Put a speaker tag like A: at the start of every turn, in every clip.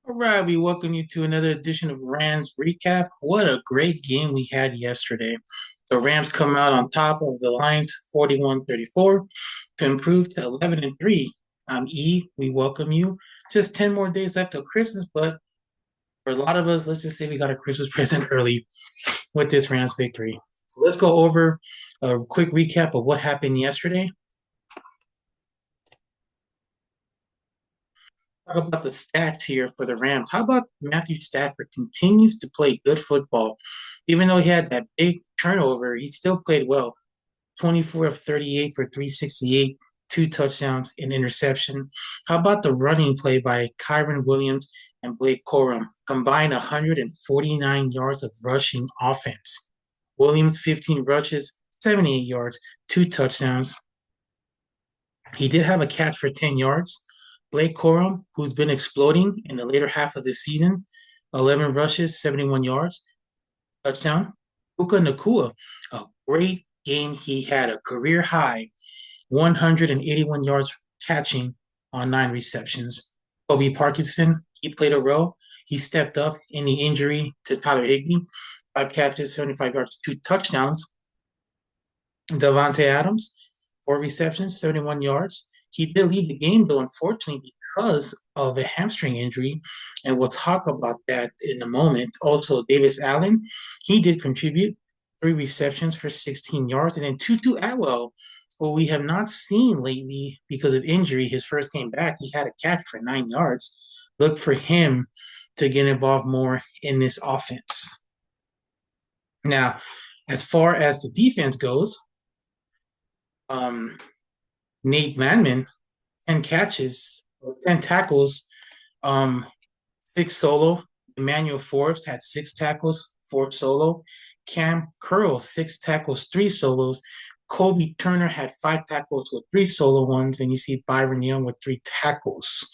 A: All right, we welcome you to another edition of Rams Recap. What a great game we had yesterday. The Rams come out on top of the Lions 41-34 to improve to 11-3. I'm E. We welcome you. Just 10 more days left till Christmas, but for a lot of us, let's just say we got a Christmas present early with this Rams victory. So let's go over a quick recap of what happened yesterday. Talk about the stats here for the Rams. How about Matthew Stafford continues to play good football? Even though he had that big turnover, he still played well. 24 of 38 for 368, two touchdowns, and interception. How about the running play by Kyron Williams and Blake Corum? Combined 149 yards of rushing offense. Williams, 15 rushes, 78 yards, two touchdowns. He did have a catch for 10 yards. Blake Corum, who's been exploding in the later half of the season, 11 rushes, 71 yards, touchdown. Puka Nakua, a great game. He had a career high 181 yards catching on 9 receptions. Kobe Parkinson, he played a role. He stepped up in the injury to Tyler Higbee. 5 catches, 75 yards, two touchdowns. Davante Adams, 4 receptions, 71 yards. He did leave the game, though, unfortunately, because of a hamstring injury. And we'll talk about that in a moment. Also, Davis Allen, he did contribute 3 receptions for 16 yards. And then Tutu Atwell, who we have not seen lately because of injury, his first game back, he had a catch for 9 yards. Look for him to get involved more in this offense. Now, as far as the defense goes, um, Nate Manman, 10 catches, 10 tackles, um, 6 solo. Emmanuel Forbes had 6 tackles, 4 solo. Cam Curl, 6 tackles, 3 solos. Kobe Turner had 5 tackles with 3 solo ones, and you see Byron Young with 3 tackles.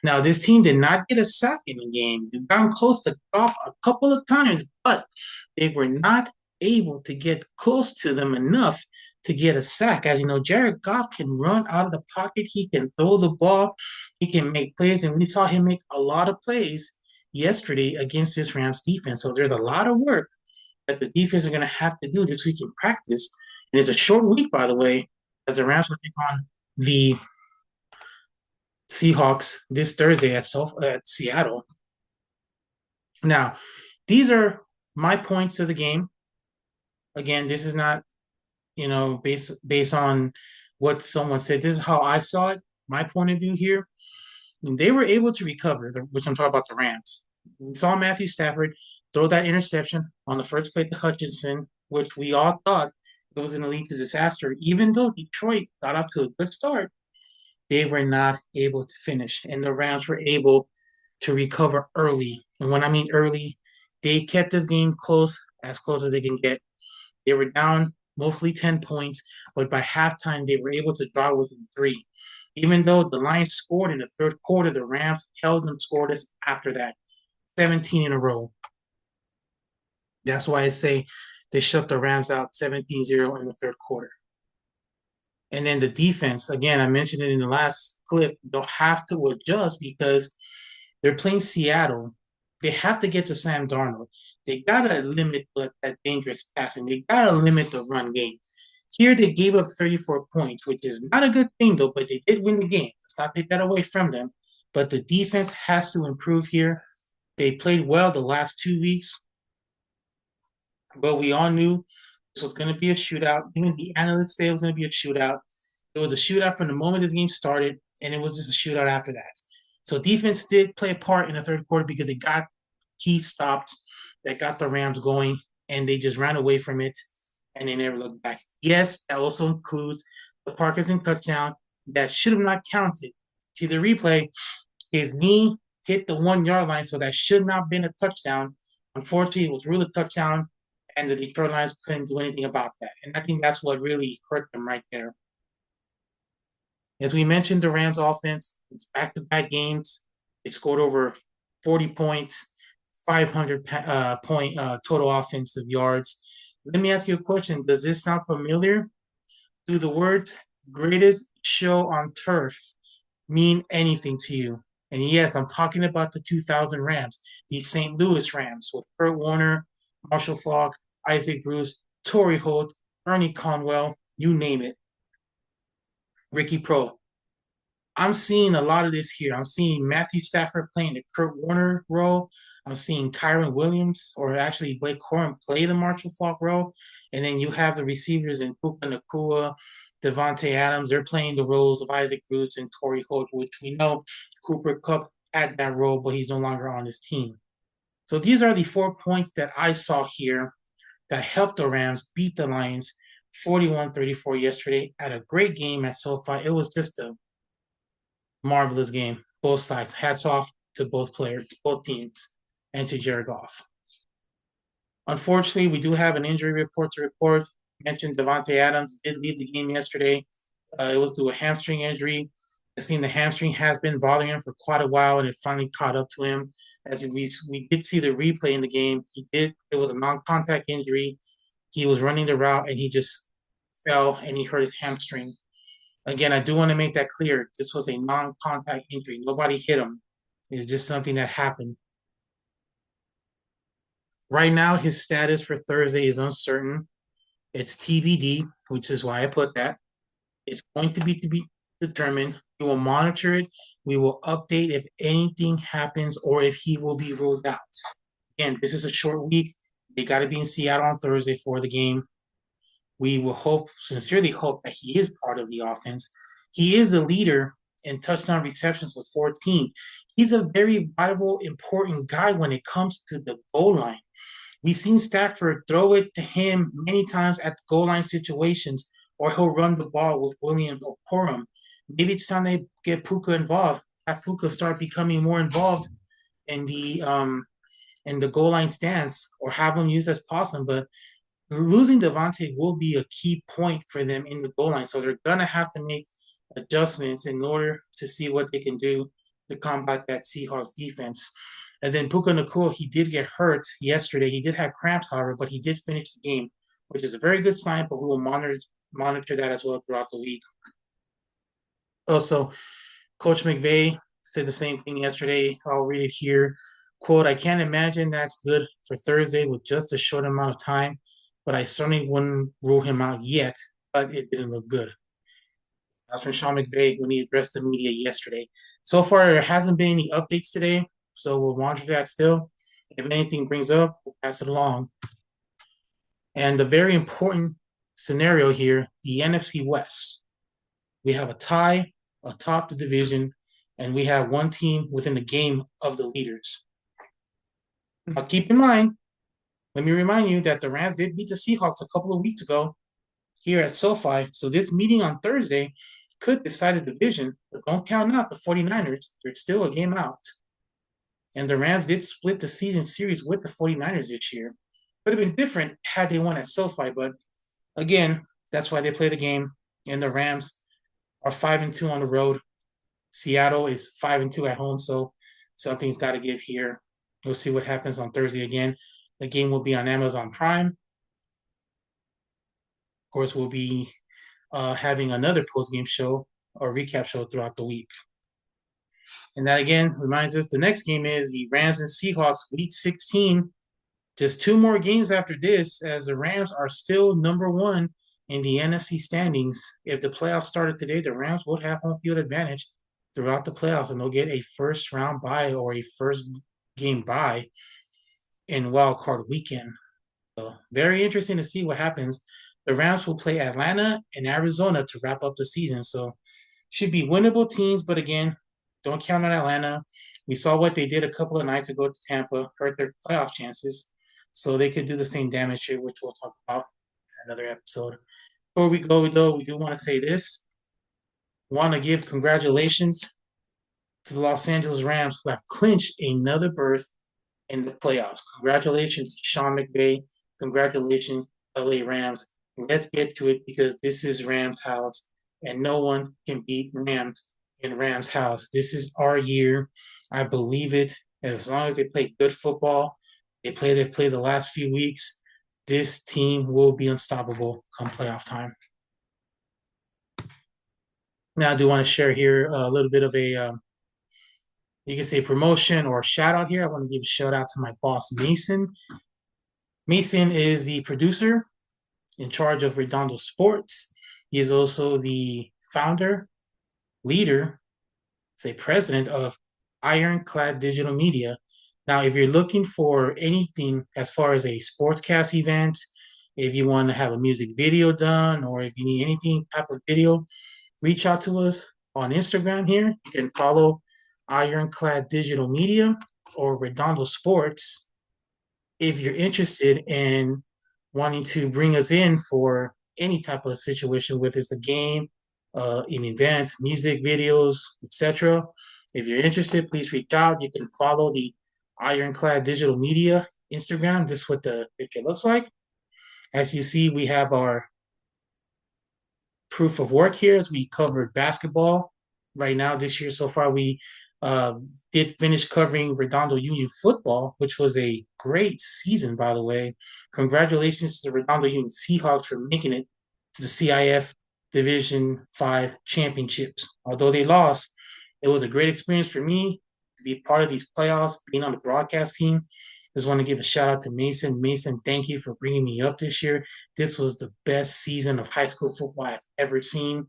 A: Now, this team did not get a sack in the game. They got close to Goff a couple of times, but they were not able to get close to them enough to get a sack. As you know, Jared Goff can run out of the pocket. He can throw the ball. He can make plays, and we saw him make a lot of plays yesterday against this Rams defense. So there's a lot of work that the defense are going to have to do this week in practice. And it's a short week, by the way, as the Rams will take on the Seahawks this Thursday at Seattle. Now, these are my points of the game. Again, this is not based on what someone said. This is how I saw it. My point of view here. And they were able to recover, which I'm talking about the Rams. We saw Matthew Stafford throw that interception on the first play to Hutchinson, which we all thought it was going to lead to disaster. Even though Detroit got off to a good start, they were not able to finish. And the Rams were able to recover early. And when I mean early, they kept this game close as they can get. They were down mostly 10 points, but by halftime, they were able to draw within 3. Even though the Lions scored in the third quarter, the Rams held them scoreless after that, 17 in a row. That's why I say they shut the Rams out 17-0 in the third quarter. And then the defense, again, I mentioned it in the last clip, they'll have to adjust because they're playing Seattle. They have to get to Sam Darnold. They got to limit that dangerous passing. They got to limit the run game. Here they gave up 34 points, which is not a good thing, though, but they did win the game. Let's not take that away from them. But the defense has to improve here. They played well the last 2 weeks, but we all knew this was going to be a shootout. Even the analysts say it was going to be a shootout. It was a shootout from the moment this game started, and it was just a shootout after that. So defense did play a part in the third quarter because they got key stopped that got the Rams going, and they just ran away from it, and they never looked back. Yes, that also includes the Parkinson touchdown that should have not counted. See the replay, his knee hit the 1 yard line, so that should not have been a touchdown. Unfortunately, it was really a touchdown, and the Detroit Lions couldn't do anything about that. And I think that's what really hurt them right there. As we mentioned, the Rams offense, it's back-to-back games. They scored over 40 points, 500 point total offensive yards. Let me ask you a question. Does this sound familiar? Do the words greatest show on turf mean anything to you? And yes, I'm talking about the 2000 Rams, the St. Louis Rams with Kurt Warner, Marshall Faulk, Isaac Bruce, Torrey Holt, Ernie Conwell, you name it, Ricky Pro. I'm seeing a lot of this here. I'm seeing Matthew Stafford playing the Kurt Warner role. I'm seeing Kyron Williams, or actually Blake Corum, play the Marshall Faulk role. And then you have the receivers in Puka Nacua, Devontae Adams. They're playing the roles of Isaac Bruce and Torrey Holt, which we know Cooper Kupp had that role, but he's no longer on his team. So these are the 4 points that I saw here that helped the Rams beat the Lions 41-34 yesterday at a great game at SoFi. It was just a marvelous game. Both sides. Hats off to both players, both teams, and to Jared Goff. Unfortunately, we do have an injury report to report. Mentioned Devontae Adams did leave the game yesterday. It was due to a hamstring injury. It seemed the hamstring has been bothering him for quite a while, and it finally caught up to him. As we did see the replay in the game, it was a non-contact injury. He was running the route, and he just fell, and he hurt his hamstring. Again, I do want to make that clear. This was a non-contact injury. Nobody hit him. It's just something that happened. Right now, his status for Thursday is uncertain. It's TBD, which is why I put that. It's going to be determined. We will monitor it. We will update if anything happens or if he will be ruled out. Again, this is a short week. They got to be in Seattle on Thursday for the game. We will sincerely hope that he is part of the offense. He is a leader in touchdown receptions with 14. He's a very vital, important guy when it comes to the goal line. We've seen Stafford throw it to him many times at the goal line situations, or he'll run the ball with Williams or Corum. Maybe it's time to get Puka involved. Have Puka start becoming more involved in the goal line stance, or have him used as possum. But losing Devontae will be a key point for them in the goal line. So they're going to have to make adjustments in order to see what they can do to combat that Seahawks defense. And then Puka Nacua, he did get hurt yesterday. He did have cramps, however, but he did finish the game, which is a very good sign, but we will monitor that as well throughout the week. Also, Coach McVay said the same thing yesterday. I'll read it here. Quote, I can't imagine that's good for Thursday with just a short amount of time, but I certainly wouldn't rule him out yet, but it didn't look good. That's from Sean McVay when he addressed the media yesterday. So far, there hasn't been any updates today, so we'll monitor that still. If anything brings up, we'll pass it along. And the very important scenario here, the NFC West. We have a tie atop the division, and we have one team within the game of the leaders. Now, keep in mind, let me remind you that the Rams did beat the Seahawks a couple of weeks ago here at SoFi. So this meeting on Thursday could decide a division, but don't count out the 49ers. They're still a game out. And the Rams did split the season series with the 49ers this year. Would have been different had they won at SoFi, but again, that's why they play the game. And the Rams are 5-2 on the road. Seattle is 5-2 at home, so something's got to give here. We'll see what happens on Thursday again. The game will be on Amazon Prime. Of course, we'll be having another post-game show or recap show throughout the week. And that again reminds us the next game is the Rams and Seahawks Week 16. Just 2 more games after this, as the Rams are still number 1 in the NFC standings. If the playoffs started today, the Rams would have home field advantage throughout the playoffs, and they'll get a first round bye or a first game bye in wild card weekend. So very interesting to see what happens. The Rams will play Atlanta and Arizona to wrap up the season. So should be winnable teams, but again, don't count on Atlanta. We saw what they did a couple of nights ago to Tampa, hurt their playoff chances. So they could do the same damage here, which we'll talk about in another episode. Before we go, though, we do want to say this. Want to give congratulations to the Los Angeles Rams, who have clinched another berth in the playoffs. Congratulations to Sean McVay. Congratulations, LA Rams. Let's get to it because this is Rams house, and no one can beat Rams in Rams house. This is our year. I believe it. As long as they play good football, they've played the last few weeks, this team will be unstoppable come playoff time. Now, I do want to share here a little bit of a You can say promotion or shout out here. I want to give a shout out to my boss, Mason. Mason is the producer in charge of Redondo Sports. He is also the founder, leader, say president of Ironclad Digital Media. Now, if you're looking for anything as far as a sportscast event, if you want to have a music video done, or if you need anything type of video, reach out to us on Instagram here. You can follow Ironclad Digital Media or Redondo Sports if you're interested in wanting to bring us in for any type of situation, whether it's a game, an event, music videos, etc. If you're interested, please reach out. You can follow the Ironclad Digital Media Instagram. This is what the picture looks like. As you see, we have our proof of work here as we covered basketball. Right now, this year so far, we uh, did finish covering Redondo Union football, which was a great season, by the way. Congratulations to the Redondo Union Seahawks for making it to the CIF Division 5 championships. Although they lost, it was a great experience for me to be part of these playoffs, being on the broadcast team. Just want to give a shout out to Mason. Mason, thank you for bringing me up this year. This was the best season of high school football I've ever seen.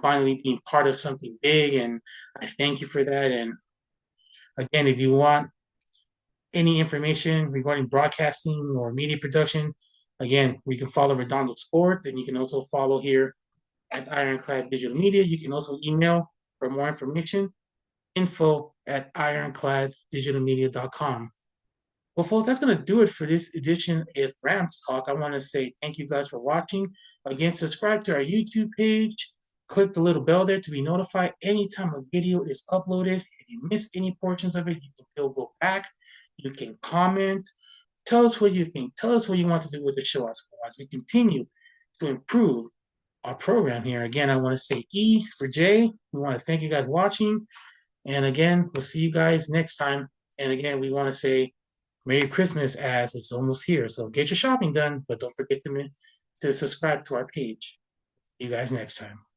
A: Finally being part of something big, and I thank you for that. And again, if you want any information regarding broadcasting or media production, again, we can follow Redondo Sports, and you can also follow here at Ironclad Digital Media. You can also email for more information, info@ironcladdigitalmedia.com. Well, folks, that's going to do it for this edition of Rams Talk. I want to say thank you guys for watching. Again, subscribe to our YouTube page. Click the little bell there to be notified anytime a video is uploaded. If you missed any portions of it, you can still go back. You can comment. Tell us what you think. Tell us what you want to do with the show as we continue to improve our program here. Again, I want to say E for J. We want to thank you guys watching. And again, we'll see you guys next time. And again, we want to say Merry Christmas as it's almost here. So get your shopping done, but don't forget to subscribe to our page. See you guys next time.